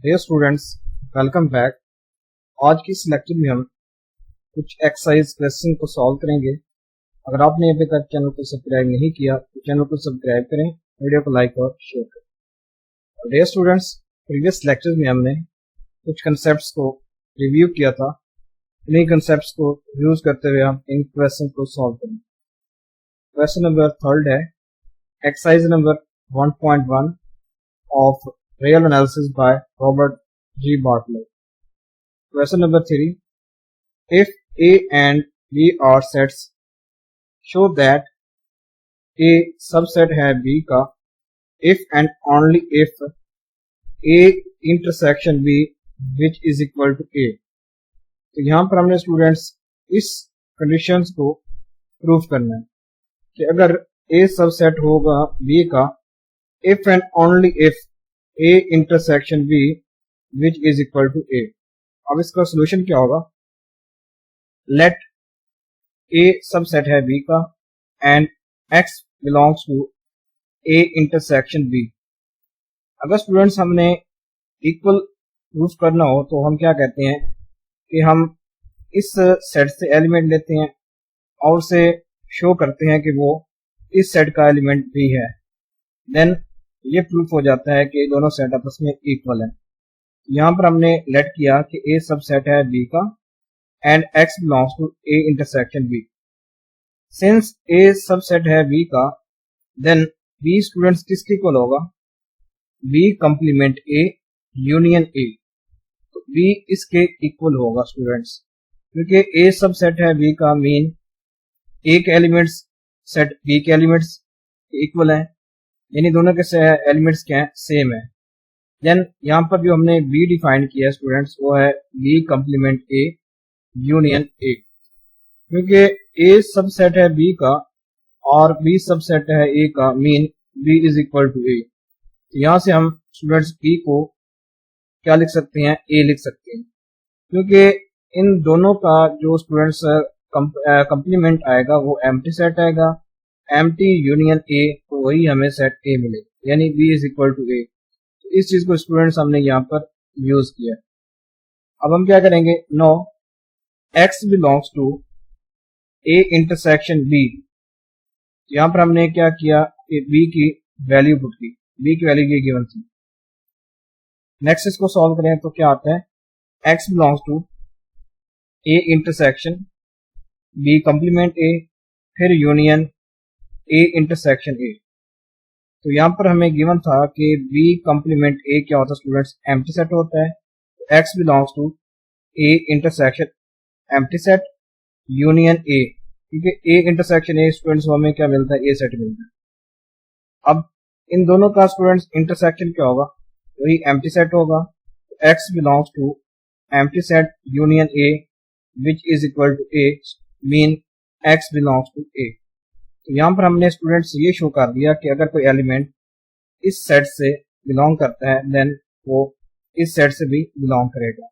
Dear students, welcome back. आज की इस लेक्चर में हम कुछ एक्सरसाइज क्वेश्चन को सॉल्व करेंगे। अगर आपने अभी तक चैनल को सब्सक्राइब नहीं किया तो चैनल को सब्सक्राइब करें, वीडियो को लाइक और शेयर करें। डियर स्टूडेंट्स, प्रीवियस लेक्चर में हमने कुछ कंसेप्ट्स को रिव्यू किया था। इन्हीं कंसेप्ट्स को यूज करते हुए हम इन क्वेश्चन को सॉल्व करेंगे। क्वेश्चन नंबर 3 है exercise number 1.1 of real analysis by Robert G. Bartlett. Question number 3. If A and B are sets, show that A subset है B का if and only if A intersection B which is equal to A. तो यहाँ पर हमने students इस conditions को proof करना है कि अगर A सबसेट होगा B का if and only if A intersection B which is equal to A. अब इसका सोल्यूशन क्या होगा? लेट A सबसेट है B का and X belongs to A intersection B. अगर स्टूडेंट्स हमने इक्वल प्रूफ करना हो तो हम क्या कहते हैं कि हम इस सेट से एलिमेंट लेते हैं और उसे शो करते हैं कि वो इस सेट का एलिमेंट भी है। देन ये प्रूफ हो जाता है कि दोनों सेट आपस में इक्वल है। यहाँ पर हमने लेट किया कि A सबसेट है B का and X belongs to A intersection B। Since A subset है B का देन B स्टूडेंट्स किसके इक्वल होगा? B complement A union A। तो B इसके इक्वल होगा स्टूडेंट्स, क्योंकि A सबसेट है B का मीन A के एलिमेंट्स सेट B के एलिमेंट्स इक्वल है, यानी दोनों के एलिमेंट्स क्या है? सेम है। देन यहाँ पर जो हमने B डिफाइन किया है स्टूडेंट्स वो है B complement A union A, क्योंकि A सबसेट है B का और B सबसेट है A का mean B is equal to A। तो यहाँ से हम स्टूडेंट्स B को क्या लिख सकते हैं? A लिख सकते हैं, क्योंकि इन दोनों का जो स्टूडेंट्स कंप्लीमेंट आएगा वो एम्प्टी सेट आएगा, एम्प्टी यूनियन A, तो वही हमें सेट A मिलेगा, यानी B is equal to A। तो इस चीज को स्टूडेंट्स हमने यहाँ पर यूज किया। अब हम क्या करेंगे? No X belongs to A intersection B। यहाँ पर हमने क्या किया कि B की वैल्यू पुट की, B की वैल्यू ये गिवन थी। नेक्स्ट इसको सॉल्व करें तो क्या आता है? X belongs to A intersection B complement A फिर यूनियन A इंटरसेक्शन A। तो यहाँ पर हमें गिवन था कि B कंप्लीमेंट A क्या होता है स्टूडेंट्स? एम्प्टी सेट होता है। X belongs to A intersection empty set union A, क्योंकि A इंटरसेक्शन A स्टूडेंट्स हमें क्या मिलता है? A सेट मिलता है। अब इन दोनों का स्टूडेंट्स इंटरसेक्शन क्या होगा? वही एम्प्टी सेट होगा। X belongs to empty set union A which is equal to A mean X belongs to A। तो यहाँ पर हमने स्टूडेंट्स ये शो कर दिया कि अगर कोई एलिमेंट इस सेट से बिलोंग करता है देन वो इस सेट से भी बिलोंग करेगा।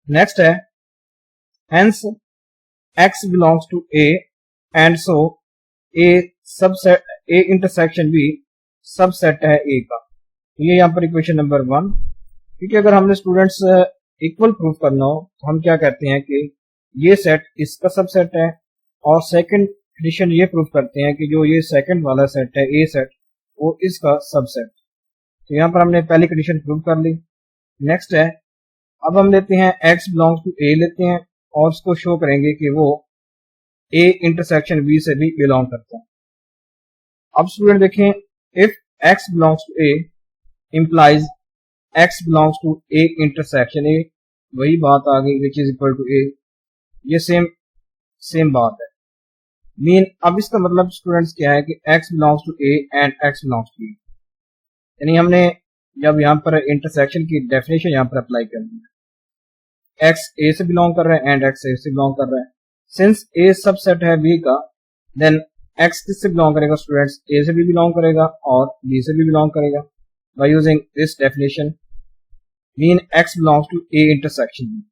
नेक्स्ट है hence X belongs to A and so A subset A intersection B subset है A का। ये यहाँ पर इक्वेशन नंबर 1। क्योंकि अगर हमने स्टूडेंट्स इक्वल प्रूफ करना हो तो हम क्या कहते हैं कि ये सेट इसका सबसेट है, और सेकंड कंडीशन ये प्रूफ करते हैं कि जो ये सेकंड वाला सेट है A सेट वो इसका सबसेट। तो यहाँ पर हमने पहली कंडीशन प्रूफ कर ली। नेक्स्ट है अब हम लेते हैं X बिलोंग्स टू A लेते हैं और उसको शो करेंगे कि वो A इंटरसेक्शन B से भी बिलोंग करता है। अब स्टूडेंट देखें, if X belongs to A implies X belongs to A intersection A, वही बात आ गई which is equal to A। ये सेम बात है। मीन अब इसका मतलब स्टूडेंट्स क्या है कि X belongs to A and X belongs to B, यानी हमने जब यहाँ पर इंटरसेक्शन की डेफिनेशन यहाँ पर अप्लाई करनी है, X A से बिलोंग कर रहा है एंड X A से बिलोंग कर रहा है। सिंस A सबसेट है B का देन X किससे बिलोंग करेगा स्टूडेंट्स? A से भी बिलोंग करेगा और B से भी बिलोंग करेगा। By using this definition mean X belongs to A intersection B।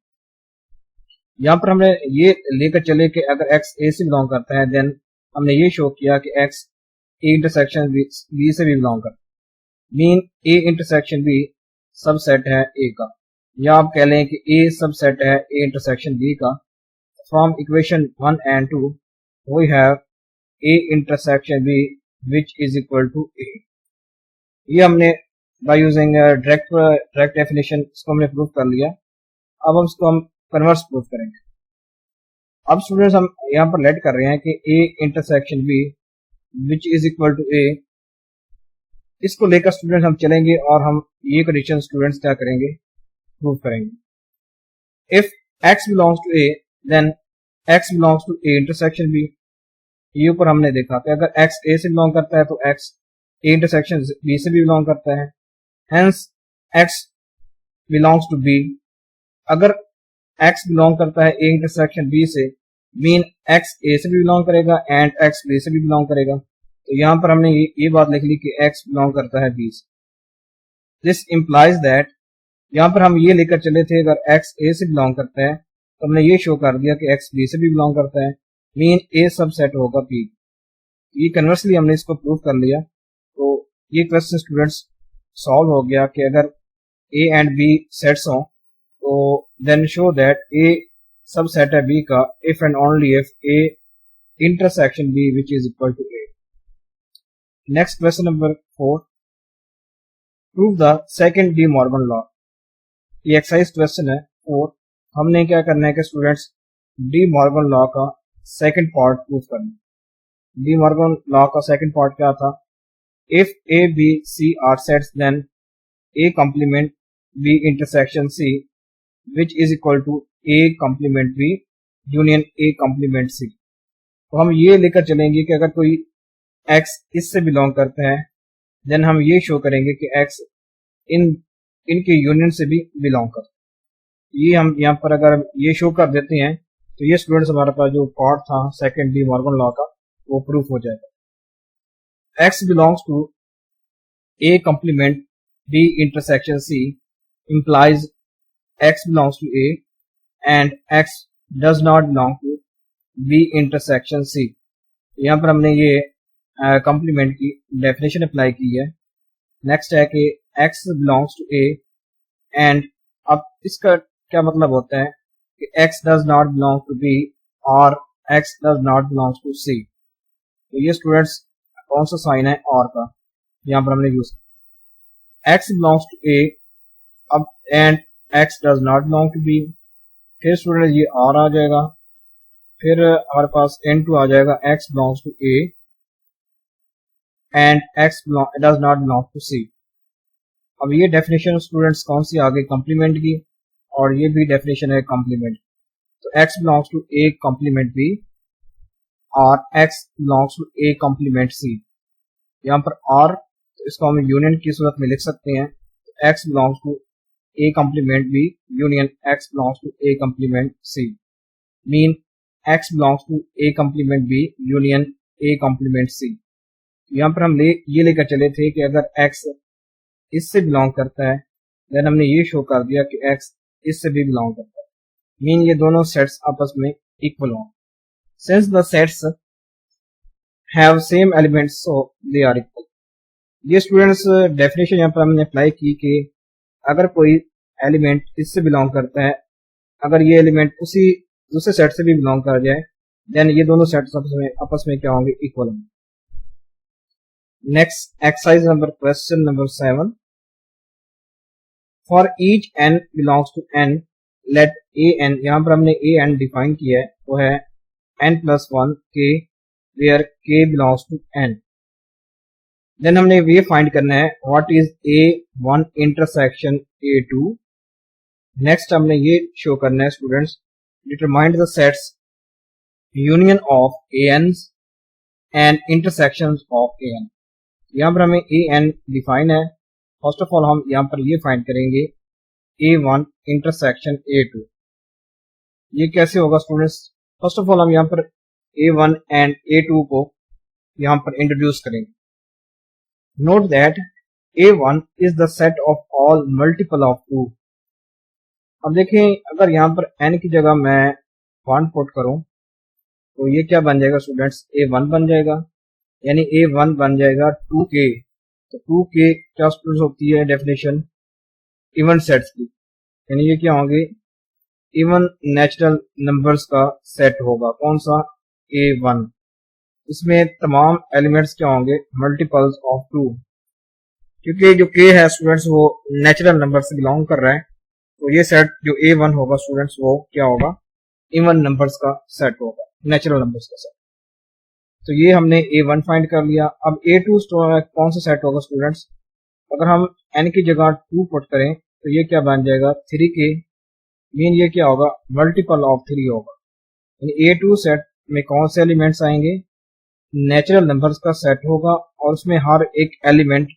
यहाँ पर हमने ये लेकर चले कि अगर X A से बिलोंग करता है देन हमने ये शो किया कि X A इंटरसेक्शन B से भी बिलोंग करता है। Mean A intersection B subset है ए का, या आप कह लें कि ए सबसेट है ए इंटरसेक्शन बी का। From equation 1 and 2 we have A intersection B which is equal to A. ये हमने बाय यूजिंग डायरेक्ट डेफिनेशन इसको हमने प्रूव कर लिया। अब हम इसको कन्वर्स प्रूव करेंगे। अब स्टूडेंट्स हम यहाँ पर लेट कर रहे हैं कि A intersection B which is equal to A, इसको लेकर स्टूडेंट्स हम चलेंगे और हम ये कंडीशन स्टूडेंट्स क्या करेंगे, प्रूव करेंगे। If x belongs to A then x belongs to A intersection B. ये ऊपर हमने देखा कि अगर x a से बिलोंग करता है तो x a इंटरसेक्शन b से भी बिलोंग करता है, hence x belongs to b। अगर x बिलोंग करता है a इंटरसेक्शन b से, मीन x a से भी बिलोंग करेगा एंड x b से भी बिलोंग करेगा। तो यहाँ पर हमने ये बात लिख ली कि x बिलोंग करता है b से। दिस इम्प्लाइज दैट, यहाँ पर हम ये लेकर चले थे अगर x a से बिलोंग करता है तो हमने ये शो कर दिया कि x b से भी बिलोंग करता है, मीन a सबसेट होगा p। ये कन्वर्सली हमने इसको प्रूव कर लिया। तो ये क्वेश्चन स्टूडेंट्स सॉल्व हो गया कि अगर a एंड b सेट्स हों तो then show that a subset है b का if and only if a intersection b which is equal to a। Next question number 4, prove the second de Morgan law. ये exercise question है 4। हमने क्या करना है कि स्टूडेंट्स डी मॉर्गन लॉ का सेकंड पार्ट प्रूव करना। डी मॉर्गन लॉ का सेकंड पार्ट क्या था, if A B C are sets then A complement B intersection C which is equal to A complement B union A complement C. तो हम ये लेकर चलेंगे कि अगर कोई x इससे बिलोंग करता है देन हम ये शो करेंगे कि x इनके यूनियन से भी बिलोंग करता है। ये हम यहाँ पर अगर ये शो कर देते हैं तो ये स्टूडेंट्स हमारे पास जो पार्ट था सेकंड डी मॉर्गन लॉ का वो प्रूफ हो जाएगा। x belongs to a complement b intersection c implies x belongs to a and x does not belong to b intersection c। यहाँ पर हमने ये कॉम्प्लीमेंट की डेफिनेशन अप्लाई की है। नेक्स्ट है कि x belongs to a and अब इसका क्या मतलब होता है कि x does not belong to b और x does not belong to c। तो ये स्टूडेंट्स कौन सा साइन है और का, यहाँ पर हमने use x belongs to a अब and x does not belong to b। फिर स्टूडेंट ये और आ जाएगा, फिर हमारे पास n2 आ जाएगा x belongs to a and x does not belong to c। अब ये डेफिनेशन स्टूडेंट्स कौन सी आ गई, कॉम्प्लीमेंट की, और ये भी डेफिनेशन है कॉम्प्लीमेंट। तो x belongs to a complement b और x belongs to a complement c। यहाँ पर और तो इसको हम यूनियन की सूरत में लिख सकते हैं। तो x belongs to a complement b union x belongs to a complement c, mean x belongs to a complement b union a complement c। यहाँ पर हम ये लेकर चले थे कि अगर x इससे बिलोंग करता है देन हमने ये शो कर दिया कि x इससे भी बिलोंग करता है, मीन ये दोनों सेट्स आपस में इक्वल हों। Since the sets have same elements so they are equal. ये स्टूडेंट्स डेफिनेशन यहाँ पर हमने अप्लाई की कि अगर कोई एलिमेंट इससे बिलोंग करता है, अगर ये एलिमेंट उसी दूसरे सेट से भी बिलोंग कर जाए देन ये दोनों सेट्स आपस में क्या होंगे, इक्वल होंगे। Next exercise number question number 7, for each n belongs to n let a n, यहाँ पर हमने a n डिफाइन किया है वो है n+1 k where k belongs to n। Then हमने ये फाइंड करना है what is a1 intersection a2। Next हमने ये शो करना है students determine the sets union of ans and intersections of an। यहाँ पर हमें an डिफाइन है। फर्स्ट ऑफ ऑल हम यहाँ पर ये फाइंड करेंगे a1 इंटरसेक्शन a2। ये कैसे होगा स्टूडेंट्स, फर्स्ट ऑफ ऑल हम यहाँ पर a1 एंड a2 को यहाँ पर इंट्रोड्यूस करेंगे। Note that a1 is the set of all multiple of 2। अब देखें अगर यहाँ पर n की जगह मैं 1 पुट करूं तो ये क्या बन जाएगा स्टूडेंट्स, a1 बन जाएगा, यानी a1 बन जाएगा 2k। तो 2k क्या स्टूडेंट्स होती है डेफिनेशन, इवन सेट्स की, यानी ये क्या होंगे, इवन नेचुरल नंबर्स का सेट होगा। कौन सा, A1। इसमें तमाम एलिमेंट्स क्या होंगे, मल्टीपल्स ऑफ 2, क्योंकि जो K है स्टूडेंट्स वो नेचुरल नंबर से बिलोंग कर रहा है, तो ये सेट जो A1 होगा स्टूडेंट्स वो क्या होगा, इवन नंबर्स का सेट होगा, नेचुरल नंबर्स का सेट। तो ये हमने A1 फाइंड कर लिया। अब A2 कौन सा सेट होगा स्टूडेंट्स, अगर हम n की जगह 2 पुट करें तो ये क्या बन जाएगा, 3K, मीन ये क्या होगा, मल्टीपल ऑफ 3 होगा। यानी A2 सेट में कौन से एलिमेंट्स आएंगे, नेचुरल नंबर्स का सेट होगा और उसमें हर एक एलिमेंट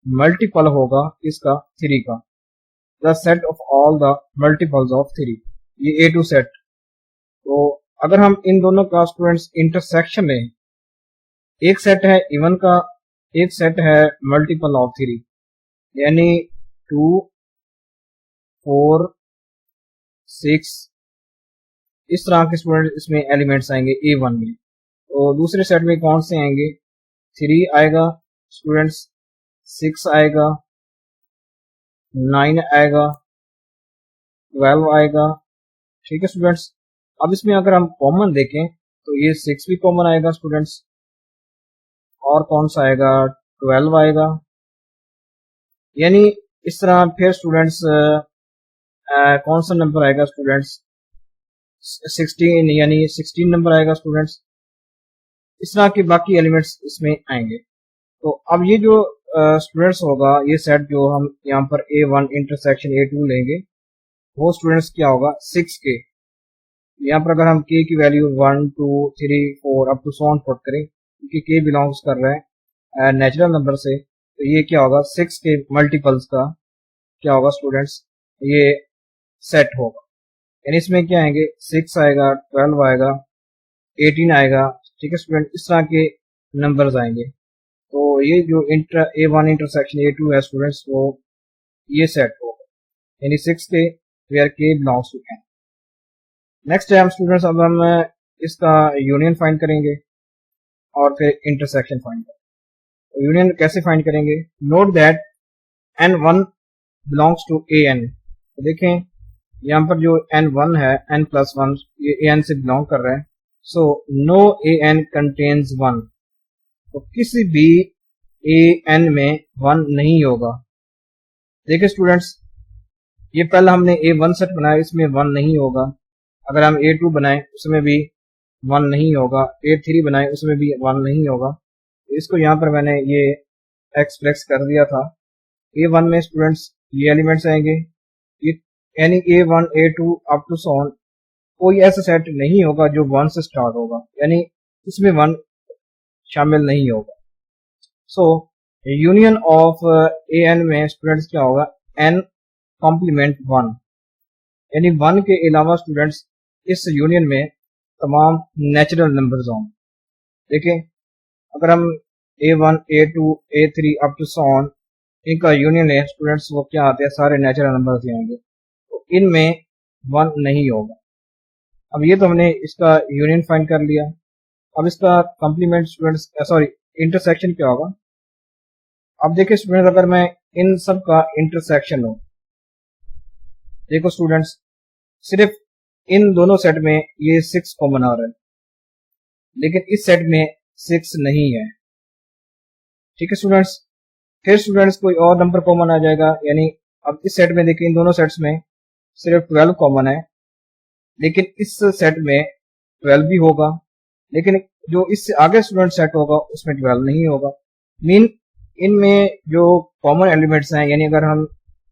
मल्टीपल होगा इसका, 3 का, the set of all the multiples of 3, ये A2 सेट। तो अगर हम इन दोनों का स्टूडेंट्स इंटरसेक्शन लें, एक सेट है इवन का, एक सेट है मल्टीपल ऑफ 3, यानी 2, 4, 6, इस तरह के स्टूडेंट इसमें एलिमेंट्स आएंगे A1 में। तो दूसरे सेट में कौन से आएंगे, 3 आएगा स्टूडेंट्स, 6 आएगा, 9 आएगा, 12 आएगा। ठीक है स्टूडेंट्स। अब इसमें अगर हम कॉमन देखें तो ये 6 भी कॉमन आएगा स्टूडेंट्स, और कौन सा आएगा, 12 आएगा। यानी इस तरह फिर स्टूडेंट्स कौन सा नंबर आएगा स्टूडेंट्स, 16, यानी 16 नंबर आएगा स्टूडेंट्स। इस तरह के बाकी एलिमेंट्स इसमें आएंगे। तो अब ये जो स्टूडेंट्स होगा, ये सेट जो हम यहाँ पर A1 इंटरसेक्शन A2 लेंगे, वो स्टूडेंट्स क्या होगा, 6K। यहाँ पर अगर हम K की value 1, 2, 3, 4 up to so on put करें, क्योंकि K बिलोंग्स कर रहा है नेचुरल नंबर से, तो ये क्या होगा, 6K मल्टीपल्स का क्या होगा स्टूडेंट्स, ये सेट होगा। यानी इसमें क्या आएंगे, 6 आएगा, 12 आएगा, 18 आएगा। ठीक है स्टूडेंट, इस तरह के नंबर्स आएंगे। तो ये जो A1 इंटरसेक्शन A2 है स्टूडेंट्स, वो ये सेट होगा, यानी 6K where K belongs to N। Next है हम स्टूडेंट्स, अब हम इसका यूनियन फाइंड करेंगे और फिर इंटरसेक्शन फाइंड करेंगे। यूनियन कैसे फाइंड करेंगे, note that N1 belongs to AN। तो देखें यहाँ पर जो N1 है, N+1, ये AN से बिलोंग कर रहा है। सो नो AN कंटेन्स 1, तो किसी भी AN में 1 नहीं होगा। देखिए स्टूडेंट्स, ये पहला हमने A1 सेट बनाया, इसमें 1 नहीं होगा। अगर हम A2 बनाए उसमें भी 1 नहीं होगा, A3 बनाए उसमें भी 1 नहीं होगा। तो इसको यहाँ पर मैंने ये एक्सप्रेस कर दिया था। A1 में स्टूडेंट्स ये एलिमेंट्स आएंगे, ये यानी A1, A2 up to so on, कोई ऐसा सेट नहीं होगा जो 1 से स्टार्ट होगा, यानी इसमें 1 शामिल नहीं होगा। सो यूनियन ऑफ AN में स्टूडेंट्स क्या होगा, N कॉम्प्लीमेंट 1, यानी 1 के अलावा स्टूडेंट्स इस यूनियन में तमाम नेचुरल नंबर्स होंगे। देखें अगर हम A1, A2, A3 up to so on इनका यूनियन है स्टूडेंट्स, वो क्या आते हैं, सारे नेचुरल नंबर्स आएंगे। तो इनमें 1 नहीं होगा। अब ये तो हमने इसका यूनियन फाइंड कर लिया। अब इसका कॉम्प्लीमेंट स्टूडेंट्स, सॉरी इंटरसेक्शन क्या होगा। अब देखिए स्टूडेंट्स, अगर मैं इन सब का इंटरसेक्शन हो, देखो स्टूडेंट्स, सिर्फ इन दोनों सेट में ये 6 कॉमन आ रहा है, लेकिन इस सेट में 6 नहीं है। ठीक है स्टूडेंट्स। फिर स्टूडेंट्स कोई और नंबर कॉमन आ जाएगा, यानी अब इस सेट में देखिए इन दोनों सेट्स में सिर्फ 12 कॉमन है, लेकिन इस सेट में 12 भी होगा, लेकिन जो इससे आगे स्टूडेंट सेट होगा उसमें 12 नहीं होगा। मीन इनमें जो कॉमन एलिमेंट्स हैं, यानी अगर हम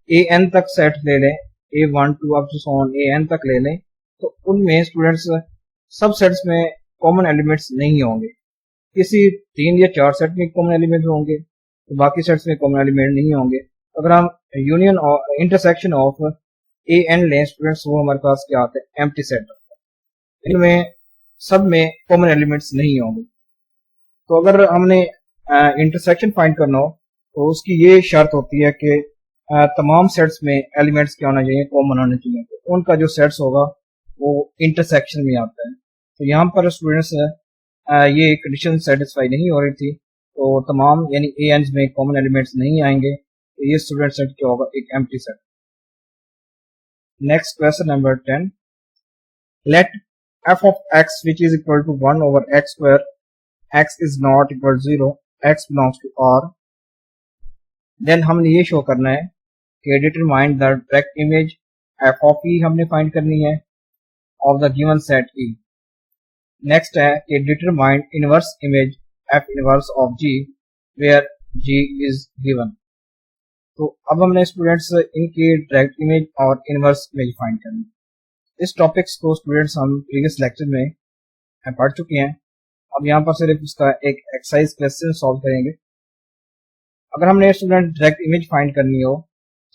AN तक सेट ले लें, A1 2 up to so on AN तक ले लें, तो उनमें स्टूडेंट्स सब सेट्स में कॉमन एलिमेंट्स नहीं होंगे। किसी 3 या 4 सेट में कॉमन एलिमेंट होंगे, तो बाकी सेट्स में कॉमन एलिमेंट नहीं होंगे। अगर हम यूनियन और इंटरसेक्शन ऑफ AN लें स्टूडेंट्स, वो हमारे पास क्या आता है, एम्प्टी सेट आता है। इनमें सब में कॉमन एलिमेंट्स नहीं होंगे। तो अगर हमने इंटरसेक्शन फाइंड करना हो तो उसकी ये शर्त होती है कि तमाम सेट्स में एलिमेंट्स क्या होना चाहिए, कॉमन होने चाहिए। तो उनका जो सेट्स होगा वो इंटरसेक्शन में आता है। तो यहाँ पर स्टूडेंट्स ये कंडीशन सेटिस्फाई नहीं हो रही थी, तो तमाम यानी ANs में कॉमन एलिमेंट्स नहीं आएंगे, तो ये स्टूडेंट सेट क्या होगा, एक empty set. Next question number 10. Let f of x which is equal to 1 over x square, x is not equal to 0, x belongs to R. Then हमने ये शो करना है कि determine the direct image f of e हमने find करनी है of the given set E. Next है कि determine inverse image f inverse of G where G is given. तो अब हमने स्टूडेंट्स इनकी डायरेक्ट इमेज और इनवर्स इमेज फाइंड करनी है। इस टॉपिक्स को स्टूडेंट्स हम प्रीवियस लेक्चर में पढ़ चुके हैं। अब यहाँ पर सिर्फ इसका एक एक्सरसाइज क्वेश्चन सॉल्व करेंगे। अगर हमने स्टूडेंट डायरेक्ट इमेज फाइंड करनी हो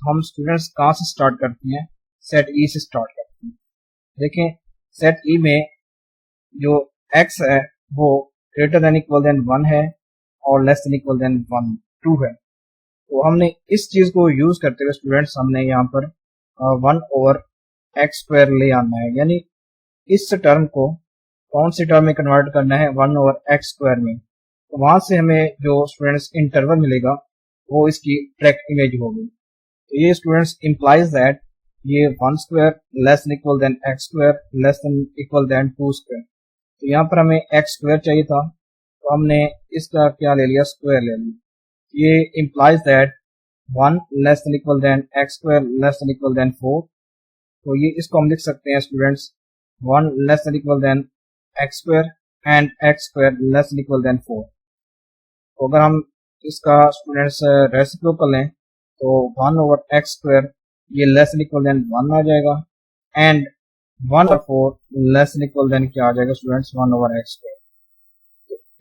तो हम स्टूडेंट्स कहाँ से स्टार्ट करते हैं? सेट ई से स्टार्ट करते हैं। देखें सेट ई में जो एक्स है वो ग्रेटर देन इक्वल देन 1 है और लेस देन इक्वल देन 2 है। तो हमने इस चीज को यूज करते हुए स्टूडेंट्स हमने यहाँ पर 1 ओवर एक्स स्क्वायर ले आना है, यानी इस टर्म को कौन सी टर्म में कन्वर्ट करना है? 1 ओवर एक्स स्क्वायर में। तो वहां से हमें जो स्टूडेंट्स इंटरवल मिलेगा वो इसकी डायरेक्ट इमेज होगी। तो ये स्टूडेंट्स इंप्लाइज दैट ये 1 square less than equal than x square less than equal than 2 square. तो यहाँ पर हमें एक्स स्क्वायर चाहिए था तो हमने इसका क्या ले लिया? स्क्वायर ले लिया। ये implies that 1 less than equal than x square less than equal than 4. तो ये इसको हम लिख सकते हैं students 1 less than equal than x square and x square less than equal than 4. तो अगर हम इसका स्टूडेंट्स रेसिप्रोकल लें तो 1 over x square ये less than equal than 1 आ जाएगा and 1 over 4 less than equal than क्या आ जाएगा स्टूडेंट्स? 1 over x square.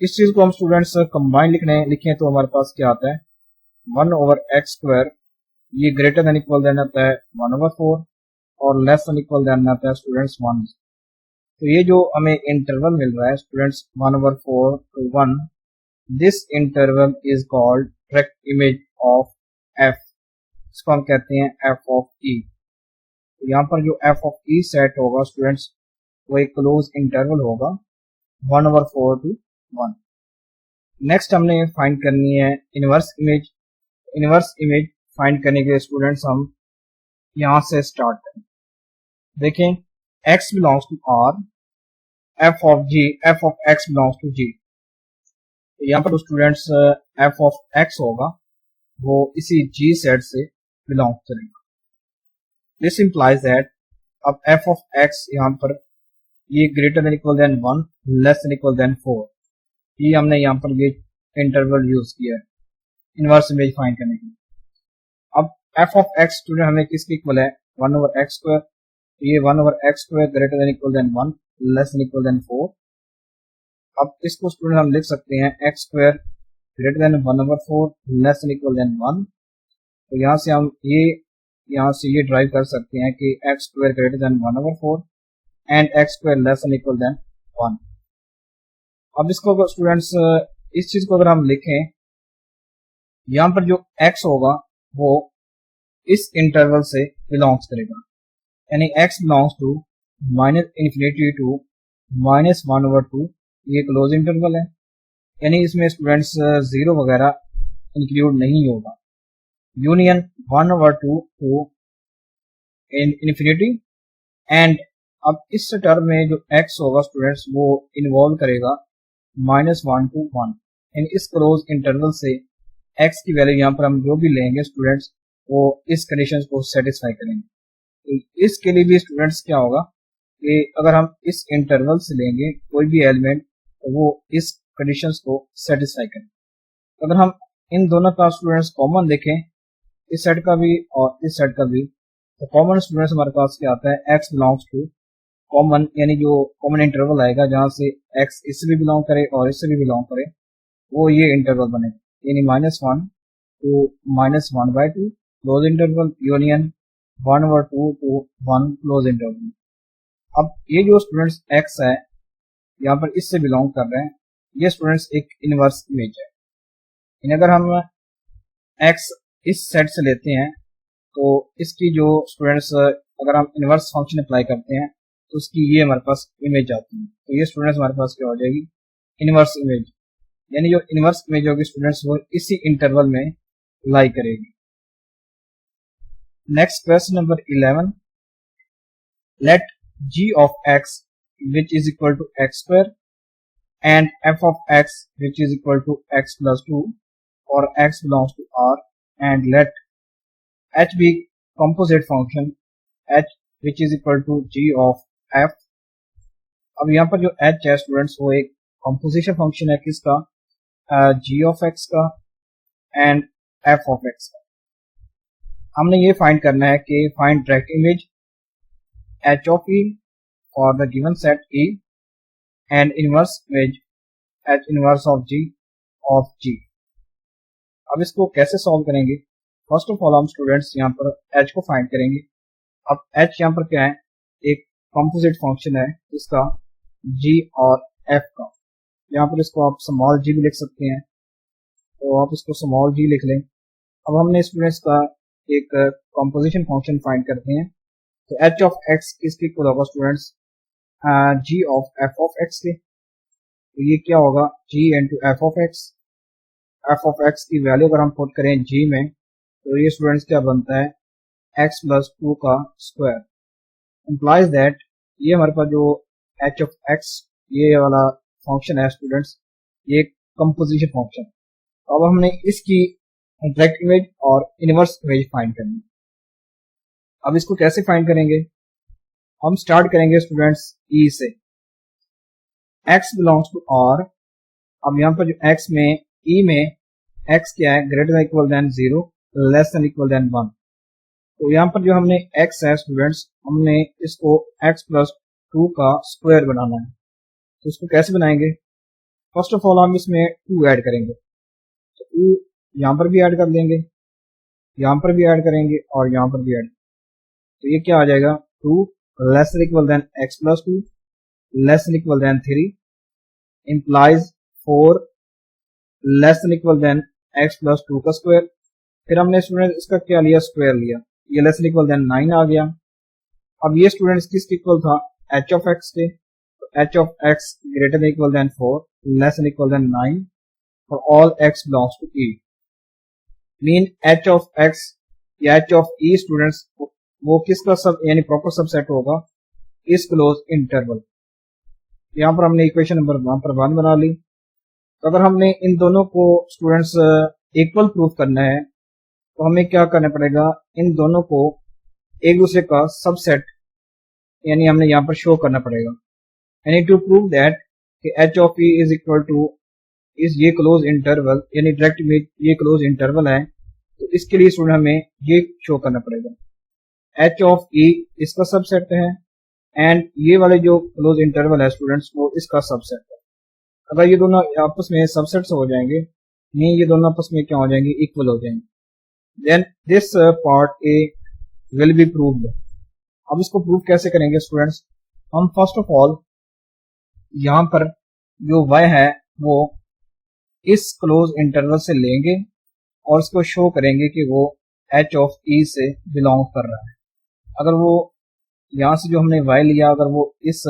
इस चीज को हम स्टूडेंट्स कंबाइन लिखें तो हमारे पास क्या आता है? 1 ओवर एक्स स्क्वायर ये ग्रेटर देन इक्वल देन आता है 1 ओवर 4 और लेस देन इक्वल देन आता है स्टूडेंट्स 1। तो ये जो हमें इंटरवल मिल रहा है students 1 over 4 to 1, this interval is called direct image of F. इसको हम कहते हैं एफ ऑफ ई। तो यहाँ पर जो एफ ऑफ ई सेट होगा स्टूडेंट्स वो एक क्लोज इंटरवल होगा 1 ओवर 4 to 1। नेक्स्ट हमने फाइंड करनी है inverse image. Inverse image find करने के लिए स्टूडेंट्स हम यहां से स्टार्ट करें। देखें x belongs to r, f of g, f of x belongs to g। तो यहाँ पर स्टूडेंट्स f ऑफ x होगा वो इसी g सेट से बिलोंग करेगा। दिस इंप्लाइज दैट अब f ऑफ x यहाँ पर ये greater than equal than 1 less than equal than 4। ये हमने यहाँ पर ये इंटरवल यूज किया है इनवर्स इमेज फाइंड करने के लिए। अब f ऑफ x स्टूडेंट हमें किसके इक्वल है? 1 ओवर एक्स स्क्वायर। ये 1 over x square greater than equal than 1 less than equal than 4। अब इसको स्टूडेंट हम लिख सकते हैं x square greater than 1 over 4 less than equal than 1। तो यहाँ से हम ये ड्राइव कर सकते हैं कि x square greater than 1 over 4 and x square less than equal than 1। अब इसको स्टूडेंट्स इस चीज को अगर हम लिखें यहाँ पर जो x होगा वो इस इंटरवल से बिलोंग्स करेगा, यानी x belongs to -∞ to -1 over 2। ये क्लोज इंटरवल है, यानी इसमें स्टूडेंट्स जीरो वगैरह इंक्लूड नहीं होगा। Union 1 over 2 to infinity and अब इस टर्म में जो x होगा स्टूडेंट्स वो इन्वॉल्व करेगा -1 to 1, यानी इस क्लोज इंटरवल से x की वैल्यू यहाँ पर हम जो भी लेंगे स्टूडेंट्स वो इस कंडीशन को सेटिस्फाई करेंगे। तो इसके लिए भी स्टूडेंट्स क्या होगा कि अगर हम इस इंटरवल से लेंगे कोई भी एलिमेंट तो वो इस कंडीशंस को सेटिस्फाई करेंगे। अगर हम इन दोनों का स्टूडेंट्स कॉमन देखें इस सेट का भी और इस सेट का भी, तो कॉमन स्टूडेंट्स हमारे पास क्या आता है? x बिलोंग्स टू कॉमन, यानी जो कॉमन इंटरवल आएगा जहां से x इससे भी बिलोंग करे और इससे भी बिलोंग करे वो ये इंटरवल बनेगा, यानी -1 to -1/2 close interval union 1 over 2 to 1 close interval. अब ये जो स्टूडेंट्स x है यहाँ पर इससे बिलोंग कर रहे हैं, ये स्टूडेंट्स एक इनवर्स इमेज है। यानी अगर हम x इस सेट से लेते हैं तो इसकी जो स्टूडेंट्स अगर हम इनवर्स फंक्शन अप्लाई करते हैं तो उसकी ये हमारे पास इमेज आती है। तो ये स्टूडेंट्स हमारे पास क्या हो जाएगी? इनवर्स इमेज, यानी जो इनवर्स इमेज होगी स्टूडेंट्स वो इसी इंटरवल में लाई करेगी। Next question number 11, let g of x which is equal to x square and f of x which is equal to x plus 2 or x belongs to R, and let h be composite function h which is equal to g of f. अब यहाँ पर जो h है students वो एक composition function है किसका, g of x का एंड f ऑफ x का। हमने ये फाइंड करना है कि find direct image h of e for the given set E and inverse image h inverse of g। अब इसको कैसे सॉल्व करेंगे, फर्स्ट ऑफ ऑल हम स्टूडेंट्स यहाँ पर h को फाइंड करेंगे। अब h यहाँ पर क्या है, एक कंपोजिट फंक्शन है इसका g और f का। यहाँ पर इसको आप स्मॉल g भी लिख सकते हैं, तो आप इसको स्मॉल g लिख लें। अब हमने स्टूडेंट्स का एक कंपोजिशन फंक्शन फाइंड करते हैं, तो h ऑफ x किसके इक्वल होगा students, g of f of x के। तो ये क्या होगा, g into f of x। f of x की वैल्यू अगर हम पुट करें g में, तो ये स्टूडेंट्स क्या बनता है, x प्लस 2 का स्क्वायर। इम्प्लाइज दैट ये हमारे पास जो h ऑफ x ये वाला फंक्शन है स्टूडेंट्स, ये कंपोजिशन फंक्शन। अब हमने इसकी डायरेक्ट इमेज और इनवर्स इमेज फाइंड करनी। अब इसको कैसे फाइंड करेंगे, हम स्टार्ट करेंगे स्टूडेंट्स e से। x belongs to r। अब यहाँ पर जो x में e में x क्या है, greater than equal than 0 less than equal than 1। तो यहाँ पर जो हमने x है स्टूडेंट्स, हमने इसको x प्लस 2 का स्क्वायर बनाना है। तो इसको कैसे बनाएंगे, फर्स्ट ऑफ ऑल हम इसमें 2 ऐड करेंगे, तो 2 यहाँ पर भी ऐड कर देंगे, यहाँ पर भी ऐड करेंगे और यहाँ पर भी ऐड। तो ये क्या आ जाएगा, 2 less than equal than x plus 2 less than equal than 3 implies 4 less than equal than x plus 2 का स्क्वायर। फिर हमने स्टूडेंट इसका क्या लिया, स्क्वायर लिया, ये लेस देन इक्वल देन 9 आ गया। अब ये स्टूडेंट्स किसके इक्वल था, h ऑफ x के। तो h of x greater than equal than 4 less than equal than 9 for all x belongs to E। Mean h of x या h ऑफ E स्टूडेंट्स वो किसका सब यानी प्रॉपर सबसेट होगा इस क्लोज इंटरवल। यहाँ पर हमने इक्वेशन नंबर 1 बना ली। तो अगर हमने इन दोनों को स्टूडेंट्स इक्वल प्रूफ करना है, तो हमें क्या करना पड़ेगा, इन दोनों को एक दूसरे का सबसेट यानी हमने यहाँ पर शो करना पड़ेगा। यानी to prove that h of e is equal to इस ये क्लोज इंटरवल यानी डायरेक्ट इमेज ये क्लोज इंटरवल है, तो इसके लिए स्टूडेंट हमें ये शो करना पड़ेगा h ऑफ e इसका सबसेट है एंड ये वाले जो क्लोज इंटरवल है स्टूडेंट्स वो इसका सबसेट है। अगर ये दोनों आपस में सबसेट्स हो जाएंगे, नहीं ये दोनों आपस में क्या हो जाएंगे, इक्वल हो जाएंगे, then this part A will be proved. अब इसको प्रूव कैसे करेंगे स्टूडेंट्स, हम फर्स्ट ऑफ ऑल यहाँ पर जो y है वो इस क्लोज इंटरवल से लेंगे और इसको शो करेंगे कि वो h ऑफ e से बिलोंग कर रहा है। अगर वो यहाँ से जो हमने y लिया अगर वो इस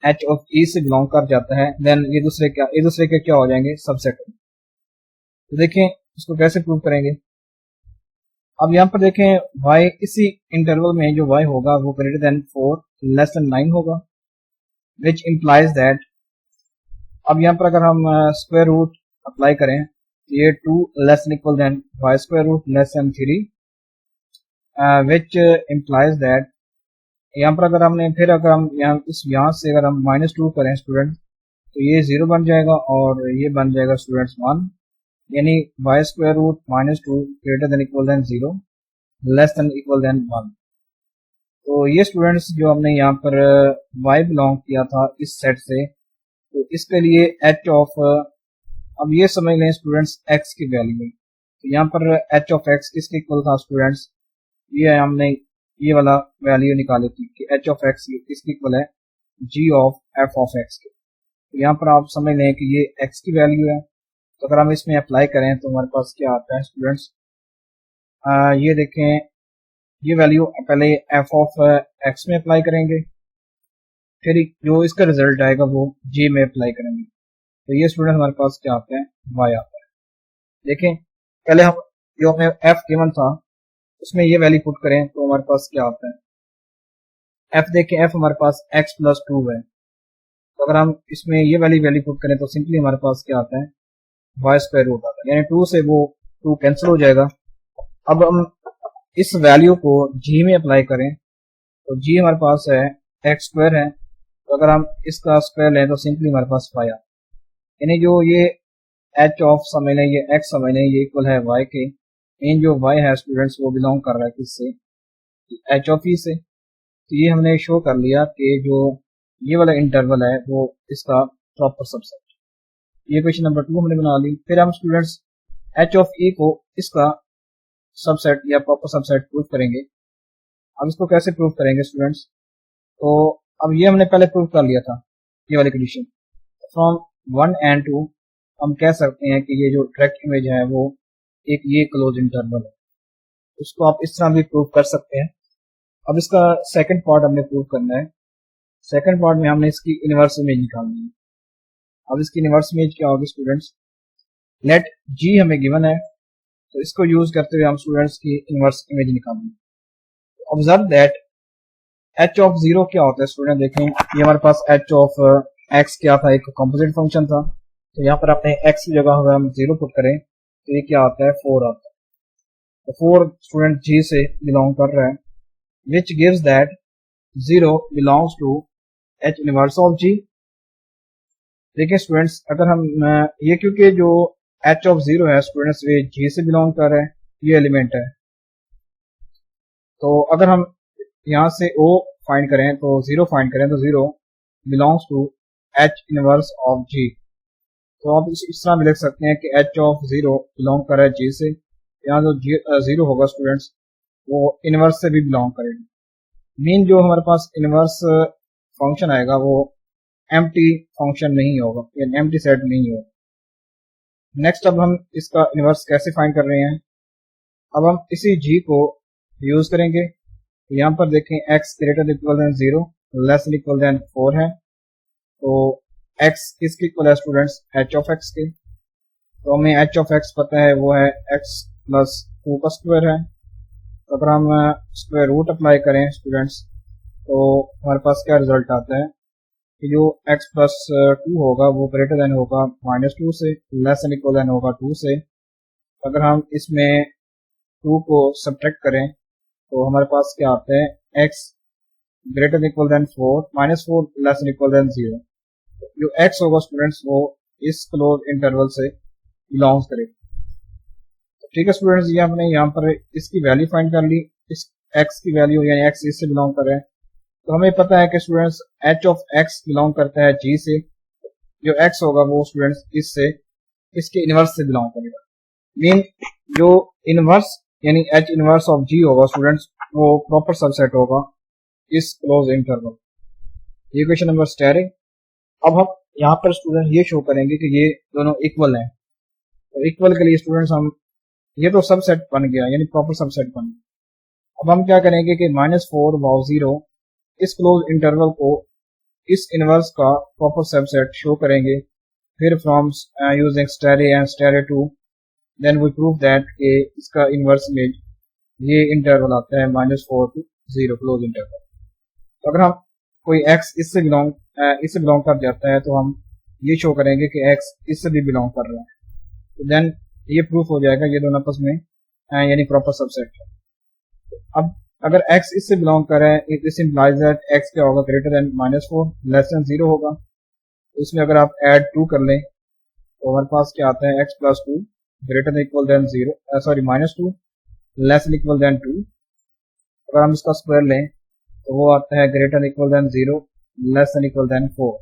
h ऑफ e से बिलोंग कर जाता है, देन ये दूसरे के क्या हो जाएंगे, सबसेट। तो देखें इसको कैसे प्रूव करेंगे। अब यहाँ पर देखें y इसी इंटरवल में जो y होगा वो ग्रेटर देन 4 लेस देन 9 होगा, विच इम्प्लाइज दैट। अब यहाँ पर अगर हम स्क्वायर रूट अप्लाई करें, ये 2 less than equal than y square root less than 3 which implies that. यहाँ पर अगर हमने फिर अगर हम यहाँ से अगर हम -2 करें स्टूडेंट, तो ये 0 बन जाएगा और ये बन जाएगा स्टूडेंट्स 1, यानी y square root -2 greater than equal than 0 less than equal than 1। तो ये स्टूडेंट्स जो हमने यहाँ पर y बिलोंग किया था इस सेट से, तो इसके लिए h ऑफ, अब ये समझ लें स्टूडेंट्स x की वैल्यू। तो यहाँ पर h ऑफ x किसके इक्वल था स्टूडेंट्स, ये हमने ये वाला वैल्यू निकाली थी कि h ऑफ x किसके इक्वल है, g of f of x के। तो यहाँ पर आप समझ लें कि ये x की वैल्यू है। तो अगर हम इसमें अप्लाई करें तो हमारे पास क्या आता है स्टूडेंट्स, ये देखें ये वैल्यू पहले f ऑफ x में अप्लाई करेंगे, फिर जो इसका रिजल्ट आएगा वो g में अप्लाई करेंगे। तो ये स्टूडेंट हमारे पास क्या आता है, y आता है। देखें पहले हम जो हमें f गिवन था उसमें ये वैल्यू पुट करें तो हमारे पास क्या आता है, एफ देखें, एफ हमारे पास एक्स प्लस 2 है, तो अगर हम इसमें ये वाली वैल्यू पुट करें तो सिंपली हमारे पास क्या आता है, वाई स्क्वायर रूट आता है, यानी 2 से वो 2 कैंसिल हो जाएगा। अब हम इस वैल्यू को जी में अप्लाई करें तो जी हमारे पास है एक्स स्क्वायर है, तो अगर हम इसका स्क्वायर लें तो सिंपली हमारे पास वाई आता है, यानी जो ये एच ऑफ समझ लें, ये एक्स समझ लें, ये इक्वल है वाई के। मीन जो वाई है स्टूडेंट्स वो बिलोंग कर रहा है किससे, एच ऑफ ई से। तो ये हमने शो कर लिया कि जो ये वाला इंटरवल है वो इसका प्रॉपर सबसेट। ये क्वेश्चन नंबर 2 हमने बना ली। फिर हम स्टूडेंट्स एच ऑफ ई को इसका सबसेट या प्रॉपर सबसेट प्रूव करेंगे। अब इसको कैसे प्रूव करेंगे स्टूडेंट्स, तो अब ये हमने पहले प्रूव कर लिया था ये वाली कंडीशन। फ्रॉम 1 एंड 2 हम कह सकते हैं कि ये जो डायरेक्ट इमेज है वो एक ये क्लोज इंटरवल है, उसको आप इस तरह भी प्रूव कर सकते हैं। अब इसका सेकंड पार्ट हमने प्रूव करना है। सेकंड पार्ट में हमने इसकी इनवर्स इमेज निकालनी है। अब इसकी इनवर्स इमेज क्या होगी स्टूडेंट्स, लेट जी हमें गिवन है, तो इसको यूज करते हुए हम स्टूडेंट्स की इनवर्स इमेज निकालेंगे। ऑब्जर्व दैट एच ऑफ 0 क्या होता है स्टूडेंट, देखें ये हमारे पास एच ऑफ एक्स क्या था, एक कंपोजिट फंक्शन था, तो यहाँ पर आपने एक्स की जगह अगर हम 0 पुट करें तो ये क्या आता है, 4 आता है। तो 4 स्टूडेंट जी से बिलोंग कर रहा है, which gives that 0 belongs to H inverse of G. देखिए स्टूडेंट्स, अगर हम ये क्योंकि जो एच ऑफ 0 है स्टूडेंट्स ये जी से बिलोंग कर रहा है, ये एलिमेंट है, तो अगर हम यहाँ से ओ फाइंड करें तो 0 फाइंड करें तो 0 belongs to H inverse of G. तो आप इस तरह भी लिख सकते हैं कि एच ऑफ 0 बिलोंग कर रहा है जी से, यहाँ जो 0 होगा स्टूडेंट्स वो इनवर्स से भी बिलोंग करेगा। मीन जो हमारे पास इनवर्स फंक्शन आएगा वो एम्प्टी फंक्शन नहीं होगा, यानी एम्प्टी सेट नहीं होगा। नेक्स्ट अब हम इसका इनवर्स कैसे फाइंड कर रहे हैं, अब हम इसी जी को यूज करेंगे। यहाँ पर देखें x greater equal than 0 less equal than 4 है, तो x किसके इक्वल है स्टूडेंट्स, h ऑफ x के। तो हमें h ऑफ x पता है वो है x प्लस 2 का स्क्वायर है, तो अगर हम स्क्वायर रूट अप्लाई करें स्टूडेंट्स तो हमारे पास क्या रिजल्ट आता है कि जो x प्लस 2 होगा वो ग्रेटर देन होगा -2 से, लेस इक्वल देन होगा 2 से। अगर हम इसमें 2 को सब्ट्रैक्ट करें तो हमारे पास क्या आता है, x greater equal than 4 -4 less equal than 0। जो x होगा स्टूडेंट्स वो इस क्लोज इंटरवल से बिलोंग्स करेगा। तो ठीक है स्टूडेंट्स, ये हमने यहाँ पर इसकी वैल्यू फाइंड कर ली, इस x की वैल्यू यानी x इससे बिलोंग कर रहा है। तो हमें पता है कि students h of x belong करता है g से, जो x होगा वो स्टूडेंट्स इससे इसके इनवर्स से बिलोंग करेगा। मीन जो इनवर्स यानी h इनवर्स ऑफ g होगा स्टूडेंट्स वो प्रॉपर सबसेट होगा इस क्लोज इंटरवल। ये क्वेश्चन नंबर स्टेरिंग। अब हम यहाँ पर स्टूडेंट ये शो करेंगे कि ये दोनों इक्वल हैं, तो इक्वल के लिए स्टूडेंट्स हम ये तो सबसेट बन गया यानी प्रॉपर सबसेट बन गया। अब हम क्या करेंगे कि -4 वाव 0 इस क्लोज इंटरवल को इस इनवर्स का प्रॉपर सबसेट शो करेंगे। फिर फ्रॉम यूजिंग स्टेरे एंड स्टेरे 2 देन वी प्रूव दैट कि इसका इनवर्स इमेज ये इंटरवल आता है -4 to 0 क्लोज इंटरवल। तो अगर हम कोई x इससे बिलोंग कर जाता है तो हम ये शो करेंगे कि x इससे भी बिलोंग कर रहा है, तो देन ये प्रूफ हो जाएगा ये दोनों आपस में यानी प्रॉपर सबसेट है। अब अगर x इससे बिलोंग कर रहा है दिस इंप्लाइज दैट x क्या होगा, ग्रेटर देन -4 लेस देन 0 होगा। तो इसमें अगर आप ऐड 2 कर लें तो हमारे पास क्या आता है, x plus 2 greater equal than 0 sorry -2 less equal than 2। अगर हम इसका स्क्वायर लें तो वो आता है greater equal than 0 less equal than 4।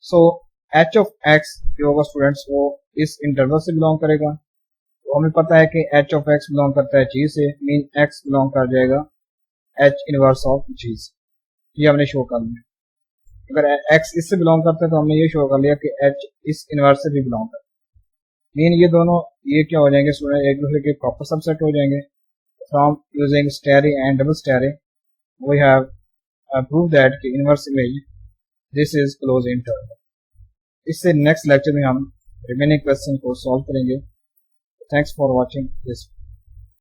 So h of x जो होगा स्टूडेंट्स वो इस इंटरवल से बिलोंग करेगा। तो हमें पता है कि h ऑफ x बिलोंग करता है g से, मीन x बिलोंग कर जाएगा h इनवर्स ऑफ g से। ये हमने शो कर लिया। अगर x इससे बिलोंग करता है तो हमने ये शो कर लिया कि h इस इनवर्स से भी बिलोंग करता है। मीन ये दोनों ये क्या हो जाएंगे स्टूडेंट, एक दूसरे के प्रॉपर सबसेट हो जाएंगे। फ्रॉम यूजिंग स्टेरे एंड डबल स्टेरे वी हैव प्रूव दैट कि inverse image this is close interval. इससे नेक्स्ट लेक्चर में हम रिमेनिंग क्वेश्चन को सॉल्व करेंगे। Thanks for watching this.